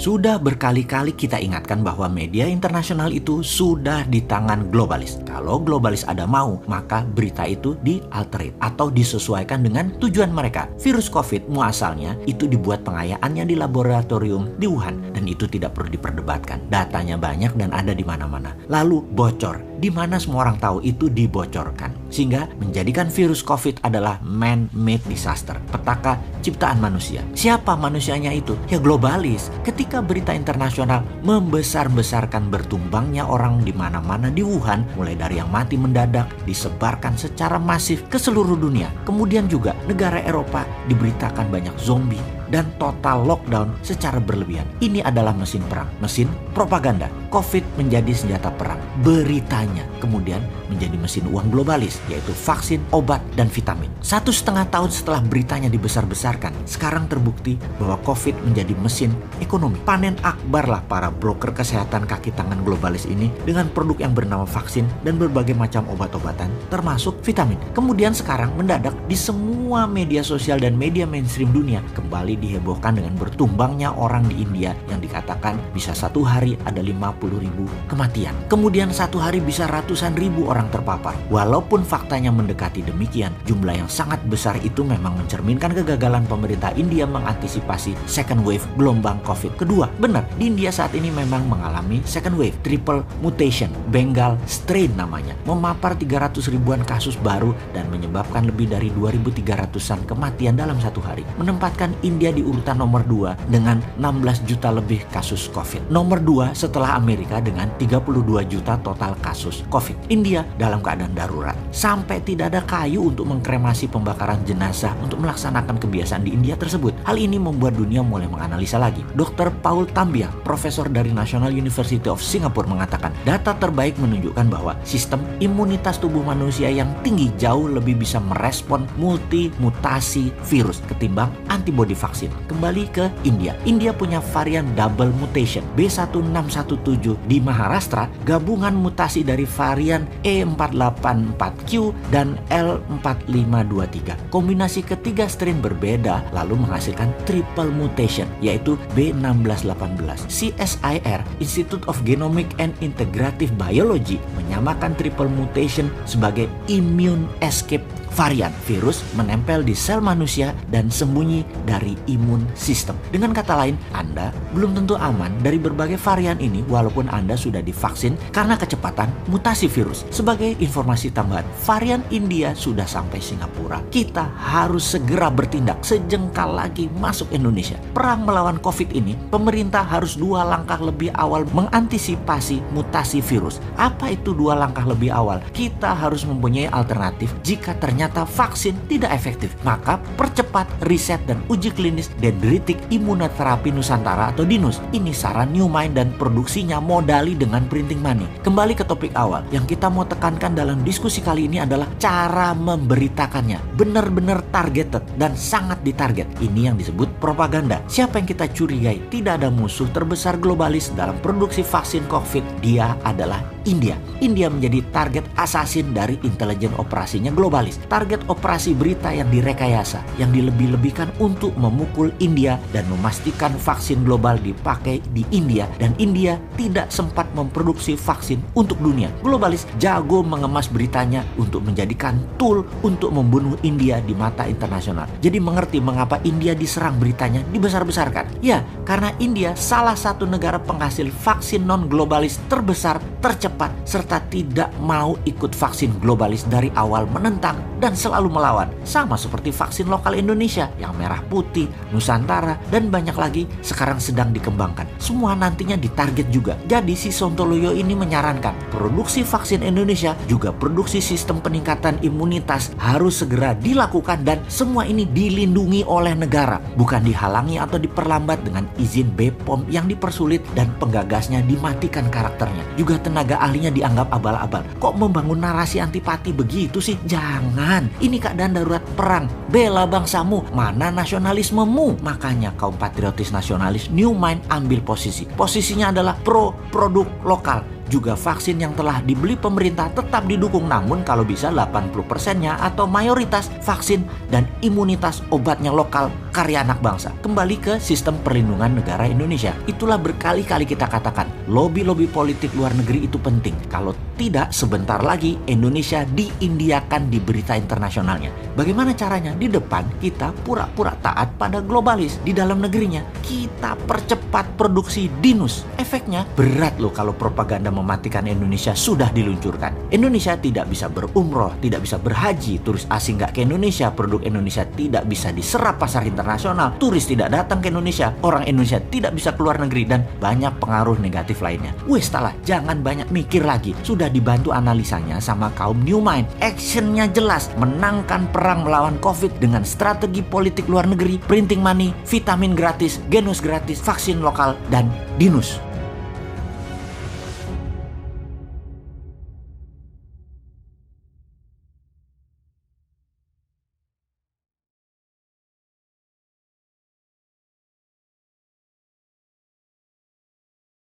Sudah berkali-kali kita ingatkan bahwa media internasional itu sudah di tangan globalis. Kalau globalis ada mau, maka berita itu di-alterate atau disesuaikan dengan tujuan mereka. Virus COVID muasalnya itu dibuat pengayaannya di laboratorium di Wuhan, dan itu tidak perlu diperdebatkan. Datanya banyak dan ada di mana-mana. Lalu bocor, di mana semua orang tahu itu dibocorkan. Sehingga menjadikan virus COVID adalah man-made disaster, petaka ciptaan manusia. Siapa manusianya itu? Ya globalis. Ketika berita internasional membesar-besarkan bertumbangnya orang di mana-mana di Wuhan, mulai dari yang mati mendadak disebarkan secara masif ke seluruh dunia. Kemudian juga negara Eropa diberitakan banyak zombie dan total lockdown secara berlebihan. Ini adalah mesin perang, mesin propaganda. COVID menjadi senjata perang. Beritanya kemudian menjadi mesin uang globalis, yaitu vaksin, obat, dan vitamin. 1,5 tahun setelah beritanya dibesar-besarkan, sekarang terbukti bahwa COVID menjadi mesin ekonomi. Panen akbar lah para broker kesehatan kaki tangan globalis ini dengan produk yang bernama vaksin dan berbagai macam obat-obatan, termasuk vitamin. Kemudian sekarang mendadak di semua media sosial dan media mainstream dunia kembali dihebohkan dengan bertumbangnya orang di India yang dikatakan bisa satu hari ada 50.000 kematian. Kemudian satu hari bisa ratusan ribu orang terpapar. Walaupun faktanya mendekati demikian, jumlah yang sangat besar itu memang mencerminkan kegagalan pemerintah India mengantisipasi second wave gelombang COVID kedua. Benar, di India saat ini memang mengalami second wave, triple mutation, Bengal strain namanya, memapar 300 ribuan kasus baru dan menyebabkan lebih dari 2.300-an kematian dalam satu hari, menempatkan India di urutan nomor 2 dengan 16 juta lebih kasus COVID. Nomor 2 setelah Amerika dengan 32 juta total kasus COVID. India dalam keadaan darurat. Sampai tidak ada kayu untuk mengkremasi pembakaran jenazah untuk melaksanakan kebiasaan di India tersebut. Hal ini membuat dunia mulai menganalisa lagi. Dr. Paul Tambia, profesor dari National University of Singapore mengatakan, data terbaik menunjukkan bahwa sistem imunitas tubuh manusia yang tinggi jauh lebih bisa merespon multi-mutasi virus ketimbang antibodi vaksin. Kembali ke India. India punya varian double mutation B1617 di Maharashtra, gabungan mutasi dari varian E484Q dan L4523. Kombinasi ketiga strain berbeda lalu menghasilkan triple mutation, yaitu B1618. CSIR, Institute of Genomic and Integrative Biology, menyamakan triple mutation sebagai immune escape varian. Virus menempel di sel manusia dan sembunyi dari imun sistem. Dengan kata lain, Anda belum tentu aman dari berbagai varian ini walaupun Anda sudah divaksin karena kecepatan mutasi virus. Sebagai informasi tambahan, varian India sudah sampai Singapura. Kita harus segera bertindak sejengkal lagi masuk Indonesia. Perang melawan COVID ini, pemerintah harus 2 langkah lebih awal mengantisipasi mutasi virus. Apa itu 2 langkah lebih awal? Kita harus mempunyai alternatif jika ternyata vaksin tidak efektif. Maka percepat riset dan uji klinis dendritik imunoterapi Nusantara atau DINUS. Ini saran New Mind dan produksinya modali dengan printing money. Kembali ke topik awal, yang kita mau tekankan dalam diskusi kali ini adalah cara memberitakannya. Benar-benar targeted dan sangat ditarget. Ini yang disebut propaganda. Siapa yang kita curigai? Tidak ada musuh terbesar globalis dalam produksi vaksin COVID. Dia adalah India. India menjadi target assassin dari intelijen operasinya globalis. Target operasi berita yang direkayasa, yang dilebih-lebihkan untuk memukul India dan memastikan vaksin global dipakai di India, dan India tidak sempat memproduksi vaksin untuk dunia. Globalis jago mengemas beritanya untuk menjadikan tool untuk membunuh India di mata internasional. Jadi mengerti mengapa India diserang beritanya dibesar-besarkan. Ya, karena India salah satu negara penghasil vaksin non-globalis terbesar, tercepat, serta tidak mau ikut vaksin globalis dari awal, menentang dan selalu melawan. Sama seperti vaksin lokal Indonesia yang merah putih, Nusantara, dan banyak lagi sekarang sedang dikembangkan. Semua nantinya ditarget juga. Jadi si Sontoloyo ini menyarankan produksi vaksin Indonesia juga produksi sistem peningkatan imunitas harus segera dilakukan, dan semua ini dilindungi oleh negara, bukan dihalangi atau diperlambat dengan izin BPOM yang dipersulit dan penggagasnya dimatikan karakternya. Juga tenaga ahlinya dianggap abal-abal. Kok membangun narasi antipati begitu sih? Jangan. Ini keadaan darurat perang. Bela bangsamu. Mana nasionalismemu? Makanya kaum patriotis nasionalis New Mind ambil posisi. Posisinya adalah pro produk lokal. juga vaksin yang telah dibeli pemerintah tetap didukung, namun kalau bisa 80%-nya atau mayoritas vaksin dan imunitas obatnya lokal karya anak bangsa. Kembali ke sistem perlindungan negara Indonesia. Itulah berkali-kali kita katakan, lobby-lobby politik luar negeri itu penting. Kalau tidak, sebentar lagi Indonesia diindiakan di berita internasionalnya. Bagaimana caranya? Di depan kita pura-pura taat pada globalis. Di dalam negerinya kita percepat produksi dinus. Efeknya berat loh kalau propaganda mematikan Indonesia sudah diluncurkan. Indonesia tidak bisa berumroh, tidak bisa berhaji, turis asing nggak ke Indonesia, produk Indonesia tidak bisa diserap pasar internasional, turis tidak datang ke Indonesia, orang Indonesia tidak bisa keluar negeri, dan banyak pengaruh negatif lainnya. Wes salah, jangan banyak mikir lagi. Sudah dibantu analisanya sama kaum New Mind. Actionnya jelas, menangkan perang melawan COVID dengan strategi politik luar negeri, printing money, vitamin gratis, genus gratis, vaksin lokal, dan dinus.